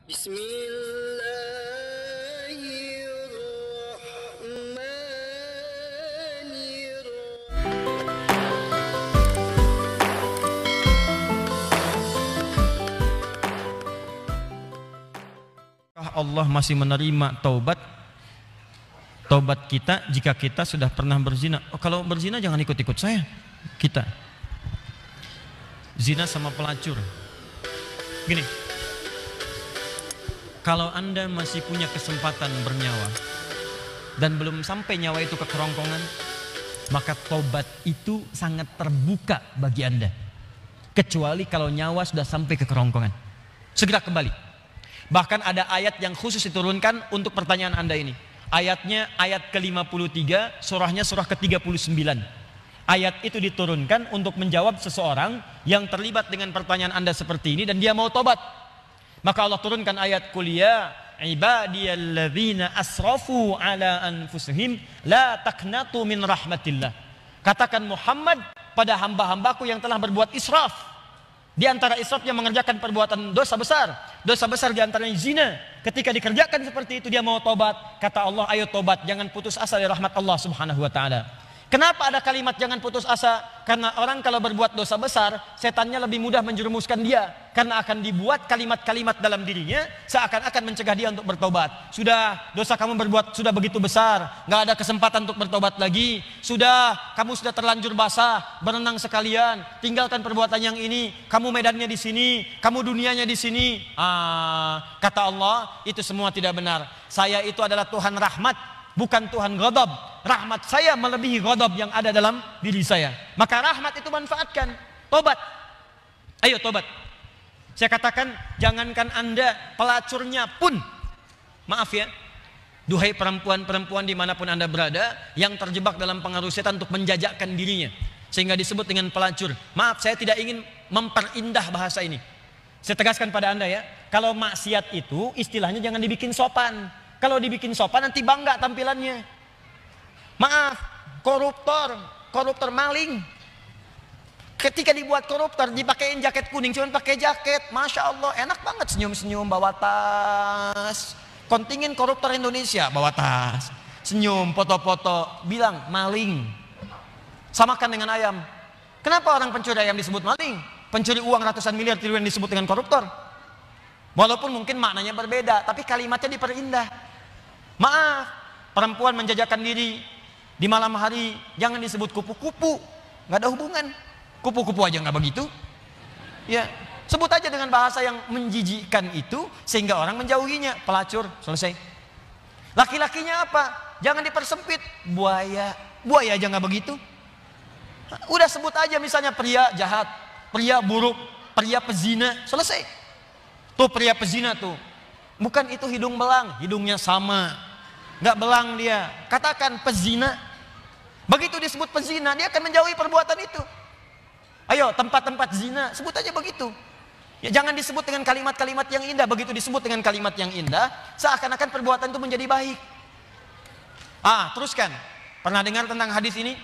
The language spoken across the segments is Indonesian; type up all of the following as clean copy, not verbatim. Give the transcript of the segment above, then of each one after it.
Bismillahirrahmanirrahim. Allah masih menerima taubat kita jika kita sudah pernah berzina. Kalau berzina jangan ikut-ikut saya. Kita zina sama pelacur. Gini, kalau Anda masih punya kesempatan bernyawa dan belum sampai nyawa itu ke kerongkongan, maka taubat itu sangat terbuka bagi Anda. Kecuali kalau nyawa sudah sampai ke kerongkongan, segera kembali. Bahkan ada ayat yang khusus diturunkan untuk pertanyaan Anda ini. Ayatnya ayat ke-53, surahnya surah ke-39. Ayat itu diturunkan untuk menjawab seseorang yang terlibat dengan pertanyaan Anda seperti ini dan dia mau tobat. Maka Allah turunkan ayat kuliah, ibadiyalladzina asrafu ala anfusihim la taqnatu min rahmatillah. Katakan Muhammad pada hamba-hambaku yang telah berbuat israf. Di antara israfnya mengerjakan perbuatan dosa besar. Dosa besar di antaranya zina. Ketika dikerjakan seperti itu dia mau tobat. Kata Allah, ayo tobat, jangan putus asa dari rahmat Allah Subhanahu wa taala. Kenapa ada kalimat jangan putus asa? Karena orang kalau berbuat dosa besar, setannya lebih mudah menjerumuskan dia. Karena akan dibuat kalimat-kalimat dalam dirinya seakan-akan mencegah dia untuk bertobat. Sudah, dosa kamu berbuat sudah begitu besar, nggak ada kesempatan untuk bertobat lagi. Sudah, kamu sudah terlanjur basah, berenang sekalian, tinggalkan perbuatan yang ini. Kamu medannya di sini, kamu dunianya di sini. Kata Allah, itu semua tidak benar. Saya itu adalah Tuhan rahmat, bukan Tuhan ghadab. Rahmat saya melebihi ghadab yang ada dalam diri saya. Maka rahmat itu manfaatkan. Tobat. Ayo tobat. Saya katakan, jangankan Anda, pelacurnya pun, maaf ya, duhai perempuan-perempuan dimanapun Anda berada, yang terjebak dalam pengaruh setan untuk menjajakkan dirinya, sehingga disebut dengan pelacur. Maaf, saya tidak ingin memperindah bahasa ini. Saya tegaskan pada Anda ya, kalau maksiat itu istilahnya jangan dibikin sopan. Kalau dibikin sopan nanti bangga tampilannya. Maaf, koruptor maling. Ketika dibuat koruptor, dipakein jaket kuning, cuma pakai jaket, masya Allah, enak banget senyum-senyum bawa tas. Kontingin koruptor Indonesia bawa tas, senyum, foto-foto, bilang maling. Samakan dengan ayam. Kenapa orang pencuri ayam disebut maling? Pencuri uang ratusan miliar triliun disebut dengan koruptor. Walaupun mungkin maknanya berbeda, tapi kalimatnya diperindah. Maaf, perempuan menjajakan diri di malam hari jangan disebut kupu-kupu, nggak ada hubungan. Kupu-kupu aja nggak begitu. Ya, sebut aja dengan bahasa yang menjijikkan itu sehingga orang menjauhinya. Pelacur, selesai. Laki-lakinya apa? Jangan dipersempit. Buaya aja nggak begitu. Udah sebut aja misalnya pria jahat, pria buruk, pria pezina, selesai. Tuh pria pezina tuh. Bukan itu hidung belang, hidungnya sama. Nggak belang dia. Katakan pezina. Begitu disebut pezina, dia akan menjauhi perbuatan itu. Ayo tempat-tempat zina, sebut aja begitu. Ya, jangan disebut dengan kalimat-kalimat yang indah. Begitu disebut dengan kalimat yang indah, seakan-akan perbuatan itu menjadi baik. Teruskan. Pernah dengar tentang hadis ini?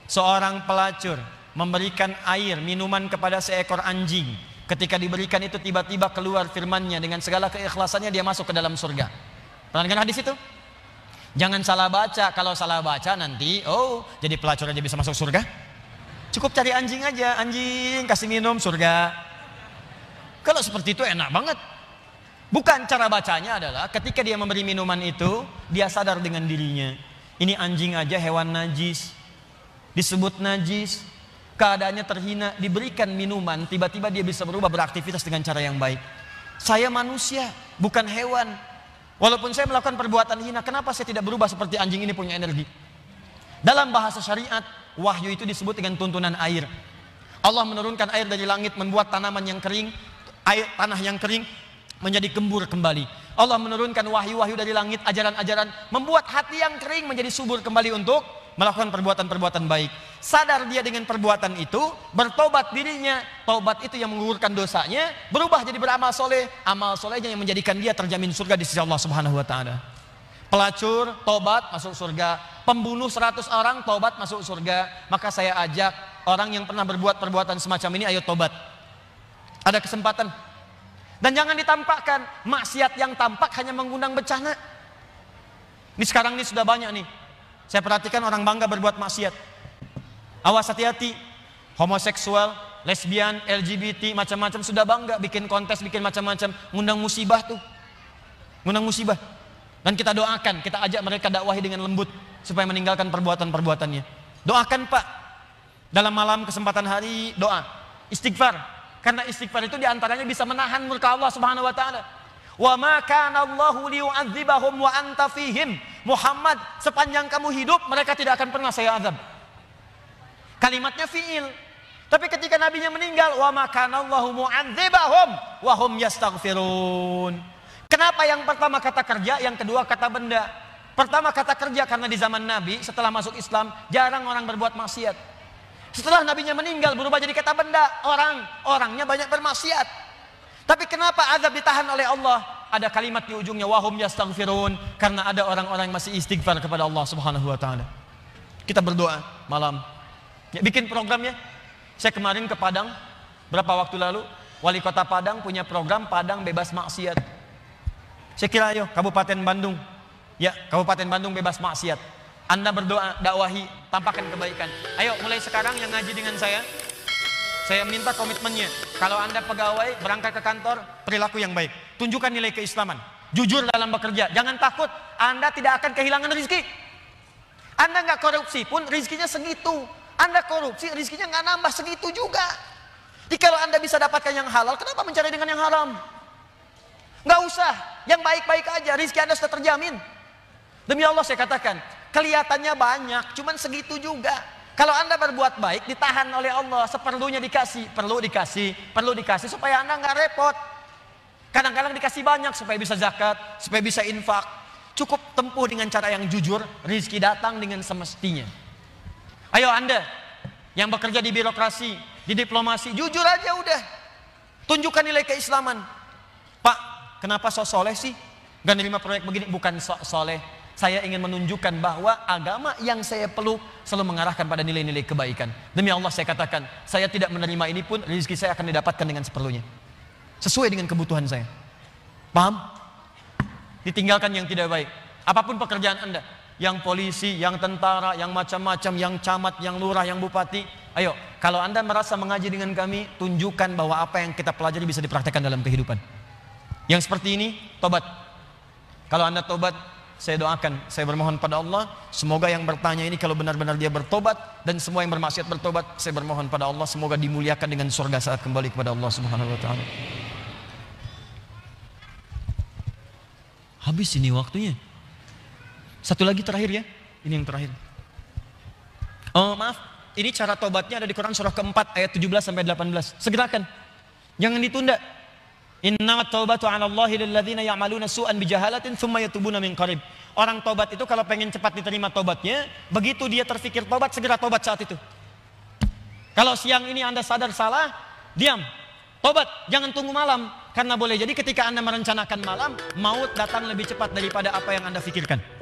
Seorang pelacur memberikan air, minuman kepada seekor anjing. Ketika diberikan itu tiba-tiba keluar firman-Nya dengan segala keikhlasannya dia masuk ke dalam surga. Pernah dengar hadis itu? Jangan salah baca. Kalau salah baca nanti, jadi pelacur aja bisa masuk surga. Cukup cari anjing aja, anjing kasih minum surga. Kalau seperti itu enak banget. Bukan, cara bacanya adalah ketika dia memberi minuman itu, dia sadar dengan dirinya. Ini anjing aja hewan najis, disebut najis, keadaannya terhina, diberikan minuman, tiba-tiba dia bisa berubah beraktivitas dengan cara yang baik. Saya manusia, bukan hewan. Walaupun saya melakukan perbuatan hina, kenapa saya tidak berubah seperti anjing ini punya energi? Dalam bahasa syariat, wahyu itu disebut dengan tuntunan air. Allah menurunkan air dari langit, membuat tanaman yang kering, tanah yang kering menjadi gembur kembali. Allah menurunkan wahyu-wahyu dari langit, ajaran-ajaran, membuat hati yang kering menjadi subur kembali untuk melakukan perbuatan-perbuatan baik. Sadar dia dengan perbuatan itu, bertobat dirinya. Taubat itu yang menggugurkan dosanya, berubah jadi beramal soleh. Amal solehnya yang menjadikan dia terjamin surga di sisi Allah Subhanahu wa taala. Pelacur, tobat, masuk surga. Pembunuh 100 orang, tobat, masuk surga. Maka saya ajak orang yang pernah berbuat perbuatan semacam ini, ayo tobat. Ada kesempatan. Dan jangan ditampakkan. Maksiat yang tampak hanya mengundang bencana. Ini sekarang ini sudah banyak nih. Saya perhatikan orang bangga berbuat maksiat. Awas, hati-hati. Homoseksual, lesbian, LGBT, macam-macam sudah bangga bikin kontes, bikin macam-macam, ngundang musibah tuh. Ngundang musibah. Dan kita doakan, kita ajak mereka dakwahi dengan lembut supaya meninggalkan perbuatan-perbuatannya. Doakan Pak. Dalam malam kesempatan hari doa, istighfar. Karena istighfar itu diantaranya bisa menahan murka Allah Subhanahu wa taala. Wa ma kana Allahu liyu'adzibahum wa anta fihim. Muhammad, sepanjang kamu hidup mereka tidak akan pernah saya azab. Kalimatnya fiil. Tapi ketika nabinya meninggal, wa ma kana Allahu mu'adzibahum wa hum yastaghfirun. Kenapa yang pertama kata kerja, yang kedua kata benda? Pertama kata kerja karena di zaman Nabi setelah masuk Islam jarang orang berbuat maksiat. Setelah nabinya meninggal berubah jadi kata benda, orangnya banyak bermaksiat. Tapi kenapa azab ditahan oleh Allah? Ada kalimat di ujungnya wa hum yastaghfirun, karena ada orang-orang yang masih istighfar kepada Allah Subhanahu wa taala. Kita berdoa malam. Ya, bikin programnya. Saya kemarin ke Padang, berapa waktu lalu, wali kota Padang punya program Padang bebas maksiat. Saya kira ayo, Kabupaten Bandung. Ya, Kabupaten Bandung bebas maksiat. Anda berdoa, dakwahi, tampakkan kebaikan. Ayo, mulai sekarang yang ngaji dengan saya minta komitmennya. Kalau Anda pegawai, berangkat ke kantor, perilaku yang baik. Tunjukkan nilai keislaman. Jujur dalam bekerja. Jangan takut, Anda tidak akan kehilangan rezeki. Anda nggak korupsi pun, rezekinya segitu. Anda korupsi, rizkinya nggak nambah segitu juga. Jadi kalau Anda bisa dapatkan yang halal, kenapa mencari dengan yang haram? Nggak usah, yang baik-baik aja, rizki Anda sudah terjamin. Demi Allah saya katakan, kelihatannya banyak, cuman segitu juga. Kalau Anda berbuat baik, ditahan oleh Allah, seperlunya dikasih, perlu dikasih supaya Anda nggak repot. Kadang-kadang dikasih banyak supaya bisa zakat, supaya bisa infak. Cukup tempuh dengan cara yang jujur, rizki datang dengan semestinya. Ayo Anda yang bekerja di birokrasi, di diplomasi, jujur aja udah. Tunjukkan nilai keislaman. Pak, kenapa sok soleh sih? Gak nerima proyek begini? Bukan sok soleh. Saya ingin menunjukkan bahwa agama yang saya peluk selalu mengarahkan pada nilai-nilai kebaikan. Demi Allah saya katakan, saya tidak menerima ini pun rezeki saya akan didapatkan dengan seperlunya. Sesuai dengan kebutuhan saya. Paham? Ditinggalkan yang tidak baik. Apapun pekerjaan Anda. Yang polisi, yang tentara, yang macam-macam, yang camat, yang lurah, yang bupati. Ayo, kalau Anda merasa mengaji dengan kami, tunjukkan bahwa apa yang kita pelajari bisa dipraktekkan dalam kehidupan. Yang seperti ini, tobat. Kalau Anda tobat, saya doakan, saya bermohon pada Allah, semoga yang bertanya ini kalau benar-benar dia bertobat, dan semua yang bermaksiat bertobat, saya bermohon pada Allah, semoga dimuliakan dengan surga saat kembali kepada Allah Subhanahu wa taala. Habis ini waktunya. Satu lagi terakhir ya, ini yang terakhir. Oh maaf, ini cara tobatnya ada di Quran surah keempat ayat 17 sampai 18. Segerakan, jangan ditunda. Innamat taubatu 'ala Allahi lil ladzina ya'maluna su'an bijahalatin tsumma yatubuna min qarib. Orang tobat itu kalau pengen cepat diterima tobatnya, begitu dia terfikir tobat, segera tobat saat itu. Kalau siang ini Anda sadar salah, diam. Tobat, jangan tunggu malam, karena boleh jadi ketika Anda merencanakan malam, maut datang lebih cepat daripada apa yang Anda fikirkan.